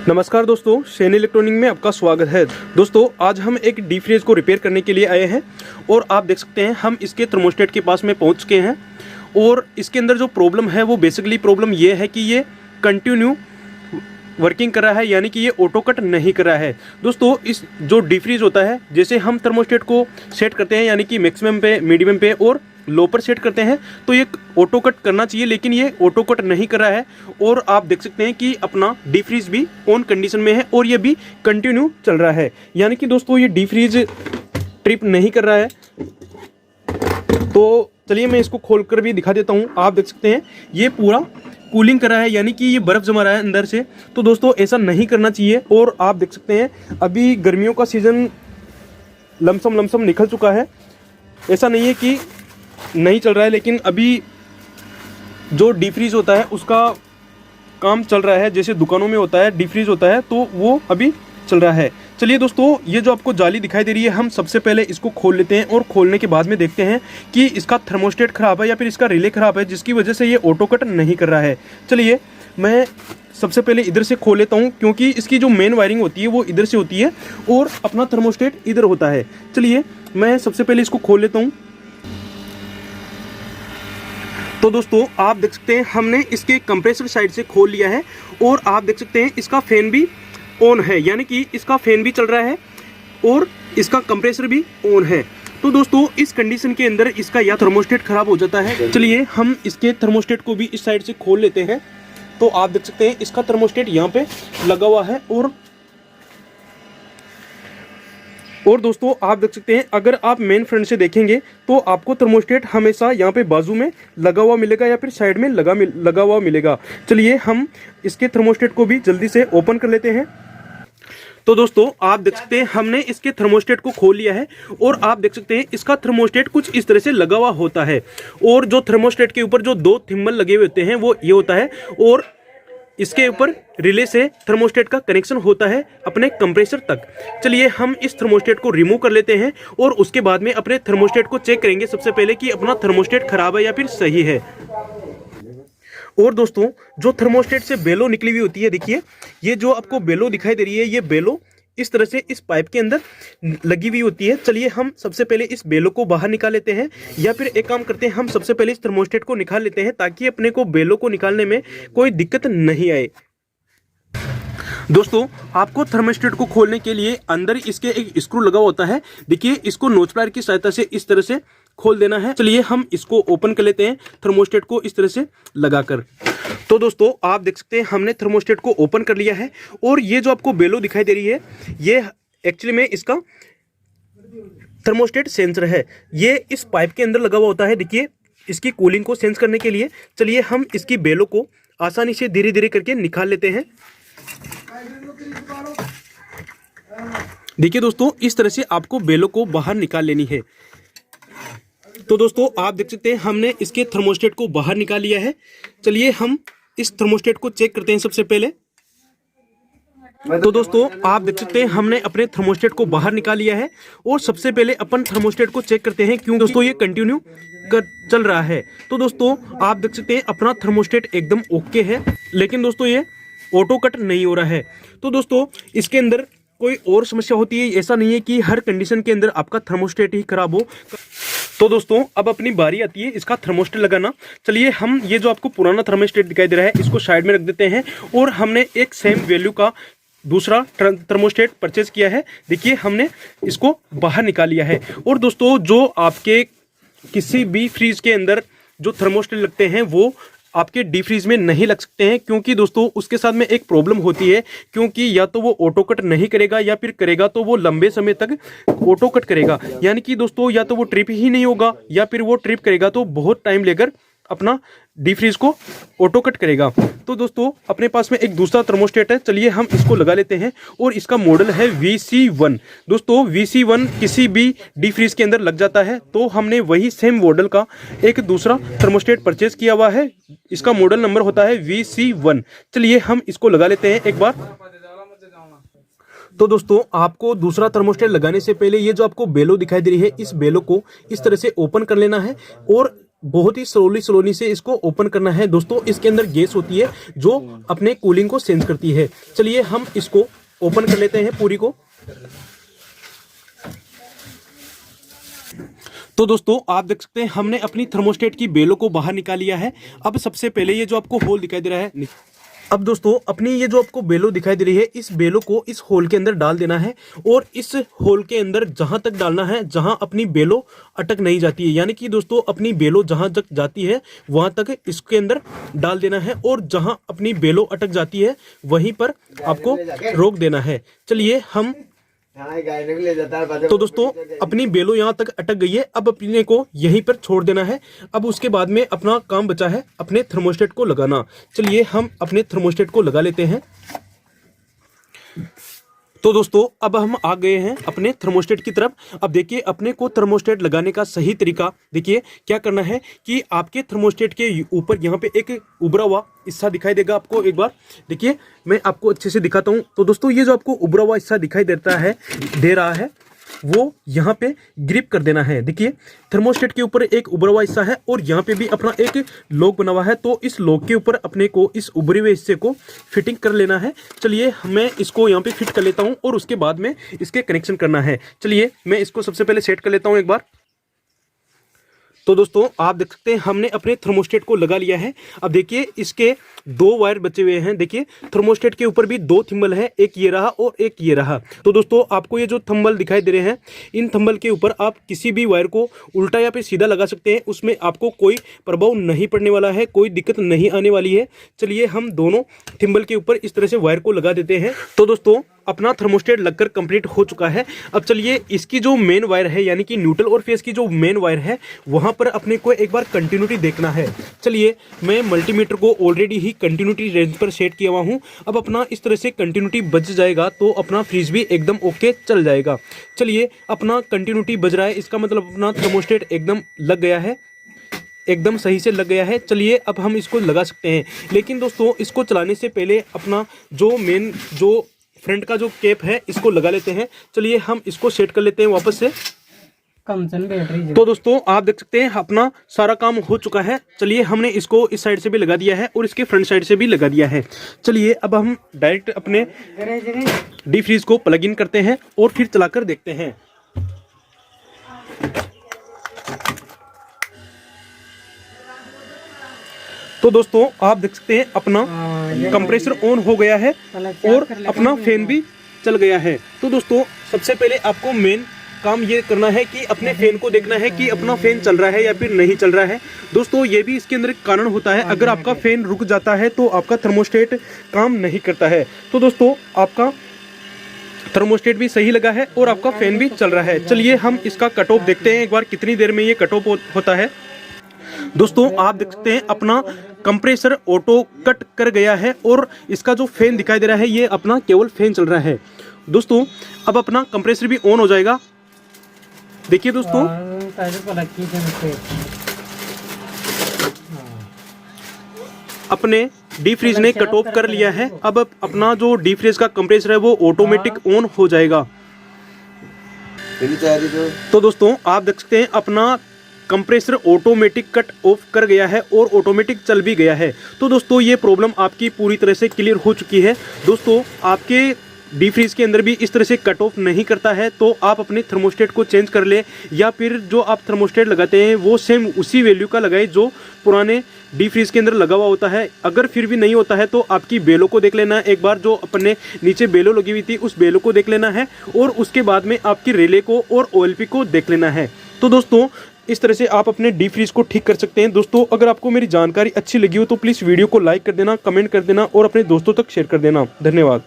नमस्कार दोस्तों, सैनी इलेक्ट्रॉनिक में आपका स्वागत है। दोस्तों आज हम एक डीप फ्रीज को रिपेयर करने के लिए आए हैं और आप देख सकते हैं हम इसके थर्मोस्टेट के पास में पहुंच चुके हैं। और इसके अंदर जो प्रॉब्लम है वो बेसिकली प्रॉब्लम ये है कि ये कंटिन्यू वर्किंग कर रहा है, यानी कि ये ऑटो कट नहीं कर रहा है। दोस्तों इस जो डीप फ्रीज होता है, जैसे हम थर्मोस्टेट को सेट करते हैं यानी कि मैक्सिमम पे, मीडियम पे और लो पर सेट करते हैं तो ये ऑटो कट करना चाहिए, लेकिन ये ऑटो कट नहीं कर रहा है। और आप देख सकते हैं कि अपना डीप फ्रीज भी ऑन कंडीशन में है और ये भी कंटिन्यू चल रहा है, यानी कि दोस्तों ये डीप फ्रीज ट्रिप नहीं कर रहा है। तो चलिए मैं इसको खोलकर भी दिखा देता हूँ। आप देख सकते हैं ये पूरा कूलिंग कर रहा है, यानी कि ये बर्फ़ जमा रहा है अंदर से। तो दोस्तों ऐसा नहीं करना चाहिए। और आप देख सकते हैं अभी गर्मियों का सीज़न लमसम निकल चुका है। ऐसा नहीं है कि नहीं चल रहा है, लेकिन अभी जो डीप फ्रीज होता है उसका काम चल रहा है, जैसे दुकानों में होता है डीप फ्रीज होता है, तो वो अभी चल रहा है। चलिए दोस्तों, ये जो आपको जाली दिखाई दे रही है, हम सबसे पहले इसको खोल लेते हैं और खोलने के बाद में देखते हैं कि इसका थर्मोस्टेट ख़राब है या फिर इसका रिले ख़राब है, जिसकी वजह से ये ऑटो कट नहीं कर रहा है। चलिए मैं सबसे पहले इधर से खोल लेता हूँ, क्योंकि इसकी जो मेन वायरिंग होती है वो इधर से होती है और अपना थर्मोस्टेट इधर होता है। चलिए मैं सबसे पहले इसको खोल लेता हूँ। तो दोस्तों आप देख सकते हैं हमने इसके कंप्रेसर साइड से खोल लिया है और आप देख सकते हैं इसका फैन भी ऑन है, यानी कि इसका फैन भी चल रहा है और इसका कंप्रेसर भी ऑन है। तो दोस्तों इस कंडीशन के अंदर इसका या थर्मोस्टेट खराब हो जाता है। चलिए हम इसके थर्मोस्टेट को भी इस साइड से खोल लेते हैं। तो आप देख सकते हैं इसका थर्मोस्टेट यहाँ पे लगा हुआ है और दोस्तों आप देख सकते हैं अगर आप मेन फ्रंट से देखेंगे तो आपको थर्मोस्टेट हमेशा यहाँ पे बाजू में लगा हुआ मिलेगा या फिर साइड में लगा हुआ मिलेगा। चलिए हम इसके थर्मोस्टेट को भी जल्दी से ओपन कर लेते हैं। तो दोस्तों आप देख सकते हैं हमने इसके थर्मोस्टेट को खोल लिया है और आप देख सकते हैं इसका थर्मोस्टेट कुछ इस तरह से लगा हुआ होता है और जो थर्मोस्टेट के ऊपर जो दो थिम्बल लगे हुए होते हैं वो ये होता है और इसके ऊपर रिले से थर्मोस्टेट का कनेक्शन होता है अपने कंप्रेसर तक। चलिए हम इस थर्मोस्टेट को रिमूव कर लेते हैं और उसके बाद में अपने थर्मोस्टेट को चेक करेंगे सबसे पहले कि अपना थर्मोस्टेट खराब है या फिर सही है। और दोस्तों जो थर्मोस्टेट से बेलो निकली हुई होती है, देखिए ये जो आपको बेलो दिखाई दे रही है, ये बेलो इस तरह से इस पाइप के अंदर लगी हुई होती है। चलिए हम सबसे पहले इस बेलो को बाहर निकाल लेते हैं, या फिर एक काम करते हैं हम सबसे पहले इस थर्मोस्टेट को निकाल लेते हैं ताकि अपने को बेलो को निकालने में कोई दिक्कत नहीं आए। दोस्तों आपको थर्मोस्टेट को खोलने के लिए अंदर इसके एक स्क्रू लगा होता है, देखिए इसको नोच प्लायर की सहायता से इस तरह से खोल देना है। चलिए हम इसको ओपन कर लेते हैं थर्मोस्टेट को इस तरह से लगाकर। तो दोस्तों आप देख सकते हैं हमने थर्मोस्टेट को ओपन कर लिया है और ये जो आपको बेलो दिखाई दे रही है ये एक्चुअली में इसका थर्मोस्टेट सेंसर है। ये इस पाइप के अंदर लगा हुआ होता है, देखिए इसकी कूलिंग को सेंस करने के लिए। चलिए हम इसकी बेलो को आसानी से धीरे धीरे करके निकाल लेते हैं। देखिए दोस्तों इस तरह से आपको बेलो को बाहर निकाल लेनी है। तो दोस्तों आप देख सकते हैं हमने इसके थर्मोस्टेट को बाहर निकाल लिया है। चलिए हम इस थर्मोस्टेट को चेक करते हैं सबसे पहले। तो दोस्तों आप देख सकते हैं हमने अपने थर्मोस्टेट को बाहर निकाल लिया है और सबसे पहले अपन थर्मोस्टेट को चेक करते हैं क्यों दोस्तों ये कंटिन्यू चल रहा है। तो दोस्तों आप देख सकते हैं अपना थर्मोस्टेट एकदम ओके है, लेकिन दोस्तों ये ऑटो कट नहीं हो रहा है। तो दोस्तों इसके अंदर कोई और समस्या होती है, ऐसा नहीं है कि हर कंडीशन के अंदर आपका थर्मोस्टेट ही खराब हो। तो दोस्तों अब अपनी बारी आती है इसका थर्मोस्टेट लगाना। चलिए हम ये जो आपको पुराना थर्मोस्टेट दिखाई दे रहा है इसको साइड में रख देते हैं और हमने एक सेम वैल्यू का दूसरा थर्मोस्टेट परचेज किया है। देखिए हमने इसको बाहर निकाल लिया है। और दोस्तों जो आपके किसी भी फ्रीज के अंदर जो थर्मोस्टेट लगते हैं वो आपके डीप फ्रीज में नहीं लग सकते हैं, क्योंकि दोस्तों उसके साथ में एक प्रॉब्लम होती है, क्योंकि या तो वो ऑटो कट नहीं करेगा या फिर करेगा तो वो लंबे समय तक ऑटो कट करेगा, यानी कि दोस्तों या तो वो ट्रिप ही नहीं होगा या फिर वो ट्रिप करेगा तो बहुत टाइम लेकर अपना डीप फ्रीज को ऑटो कट करेगा। तो दोस्तों अपने पास में एक दूसरा थर्मोस्टेट है, चलिए हम इसको लगा लेते हैं और इसका मॉडल है VC1। दोस्तों VC1 किसी भी डीप फ्रीज के अंदर लग जाता है, तो हमने वही सेम मॉडल का एक दूसरा थर्मोस्टेट परचेज किया हुआ है, इसका मॉडल नंबर होता है VC1। चलिए हम इसको लगा लेते हैं एक बार। तो दोस्तों आपको दूसरा थर्मोस्टेट लगाने से पहले ये जो आपको बेलो दिखाई दे रही है इस बेलो को इस तरह से ओपन कर लेना है और बहुत ही स्लोली से इसको ओपन करना है। दोस्तों इसके अंदर गैस होती है जो अपने कूलिंग को सेंस करती है। चलिए हम इसको ओपन कर लेते हैं पूरी को। तो दोस्तों आप देख सकते हैं हमने अपनी थर्मोस्टेट की बेलों को बाहर निकाल लिया है। अब सबसे पहले ये जो आपको होल दिखाई दे रहा है, अब दोस्तों अपनी ये जो आपको बेलो दिखाई दे रही है, इस बेलो को इस होल के अंदर डाल देना है। और इस होल के अंदर जहां तक डालना है जहां अपनी बेलो अटक नहीं जाती है, यानी कि दोस्तों अपनी बेलो जहां तक जाती है वहां तक इसके अंदर डाल देना है। और जहां अपनी बेलो अटक जाती है वहीं पर आपको रोक देना है। चलिए हम तो दोस्तों अपनी बेलो यहाँ तक अटक गई है, अब अपने को यहीं पर छोड़ देना है। अब उसके बाद में अपना काम बचा है अपने थर्मोस्टेट को लगाना। चलिए हम अपने थर्मोस्टेट को लगा लेते हैं। तो दोस्तों अब हम आ गए हैं अपने थर्मोस्टेट की तरफ। अब देखिए अपने को थर्मोस्टेट लगाने का सही तरीका देखिए क्या करना है कि आपके थर्मोस्टेट के ऊपर यहाँ पे एक उभरा हुआ हिस्सा दिखाई देगा आपको। एक बार देखिए मैं आपको अच्छे से दिखाता हूँ। तो दोस्तों ये जो आपको उभरा हुआ हिस्सा दिखाई दे रहा है वो यहाँ पे ग्रिप कर देना है। देखिए थर्मोस्टेट के ऊपर एक उभरा हुआ हिस्सा है और यहाँ पे भी अपना एक लॉक बना हुआ है। तो इस लॉक के ऊपर अपने को इस उभरे हुए हिस्से को फिटिंग कर लेना है। चलिए मैं इसको यहाँ पे फिट कर लेता हूँ और उसके बाद में इसके कनेक्शन करना है। चलिए मैं इसको सबसे पहले सेट कर लेता हूँ एक बार। तो दोस्तों आप देख सकते हैं हमने अपने थर्मोस्टेट को लगा लिया है। अब देखिए इसके 2 वायर बचे हुए हैं। देखिए थर्मोस्टेट के ऊपर भी 2 थंबल है, एक ये रहा और एक ये रहा। तो दोस्तों आपको ये जो थंबल दिखाई दे रहे हैं, इन थंबल के ऊपर आप किसी भी वायर को उल्टा या फिर सीधा लगा सकते हैं। उसमें आपको कोई प्रभाव नहीं पड़ने वाला है, कोई दिक्कत नहीं आने वाली है। चलिए हम दोनों थंबल के ऊपर इस तरह से वायर को लगा देते हैं। तो दोस्तों अपना थर्मोस्टेट लगकर कंप्लीट हो चुका है। अब चलिए इसकी जो मेन वायर है यानी कि न्यूट्रल और फेस की जो मेन वायर है वहां पर अपने को एक बार कंटिन्यूटी देखना है। चलिए मैं मल्टीमीटर को ऑलरेडी ही कंटिन्यूटी रेंज पर सेट किया हुआ हूं। अब अपना इस तरह से कंटिन्यूटी बच जाएगा तो अपना फ्रिज भी एकदम ओके चल जाएगा। चलिए अपना कंटिन्यूटी बज रहा है, इसका मतलब अपना थर्मोस्टेट एकदम लग गया है, एकदम सही से लग गया है। चलिए अब हम इसको लगा सकते हैं। लेकिन दोस्तों इसको चलाने से पहले अपना जो मेन जो फ्रंट का जो कैप है इसको लगा लेते हैं। चलिए हम इसको सेट कर लेते हैं वापस से। तो दोस्तों आप देख सकते हैं अपना सारा काम हो चुका है। चलिए हमने इसको इस साइड से भी लगा दिया है और इसके फ्रंट साइड से भी लगा दिया है। चलिए अब हम डायरेक्ट अपने डीप फ्रीज को प्लग इन करते हैं और फिर चलाकर देखते हैं। तो दोस्तों आप देख सकते हैं अपना कंप्रेसर ऑन हो गया है और अपना फैन भी चल गया है। तो दोस्तों सबसे पहले आपको मेन काम ये करना है कि अपने फैन को देखना है कि अपना फैन चल रहा है या फिर नहीं चल रहा है। दोस्तों ये भी इसके अंदर एक कारण होता है, अगर आपका फैन रुक जाता है तो आपका थर्मोस्टेट काम नहीं करता है। तो दोस्तों आपका थर्मोस्टेट भी सही लगा है और आपका फैन भी चल रहा है। चलिए हम इसका कट ऑफ देखते हैं एक बार कितनी देर में ये कट ऑफ होता है। दोस्तों आप देख सकते हैं अपना कंप्रेसर ऑटो कट कर गया है और इसका जो फैन दिखाई दे रहा है ये अपना केवल फैन चल रहा है। दोस्तों अब अपना कंप्रेसर भी ऑन हो जाएगा। देखिए दोस्तों अपने डीप फ्रीज ने कट ऑफ कर लिया है। अब अपना जो डीप फ्रीज का कंप्रेसर है वो ऑटोमेटिक ऑन हो जाएगा। तो दोस्तों आप देख सकते हैं अपना कंप्रेसर ऑटोमेटिक कट ऑफ कर गया है और ऑटोमेटिक चल भी गया है। तो दोस्तों ये प्रॉब्लम आपकी पूरी तरह से क्लियर हो चुकी है। दोस्तों आपके डीप फ्रीज के अंदर भी इस तरह से कट ऑफ नहीं करता है तो आप अपने थर्मोस्टेट को चेंज कर ले या फिर जो आप थर्मोस्टेट लगाते हैं वो सेम उसी वैल्यू का लगाए जो पुराने डीप फ्रीज के अंदर लगा हुआ होता है। अगर फिर भी नहीं होता है तो आपकी बेलों को देख लेना है एक बार, जो अपने नीचे बेलो लगी हुई थी उस बेलों को देख लेना है और उसके बाद में आपकी रिले को और OLP को देख लेना है। तो दोस्तों इस तरह से आप अपने डीप फ्रीज को ठीक कर सकते हैं। दोस्तों अगर आपको मेरी जानकारी अच्छी लगी हो तो प्लीज़ वीडियो को लाइक कर देना, कमेंट कर देना और अपने दोस्तों तक शेयर कर देना। धन्यवाद।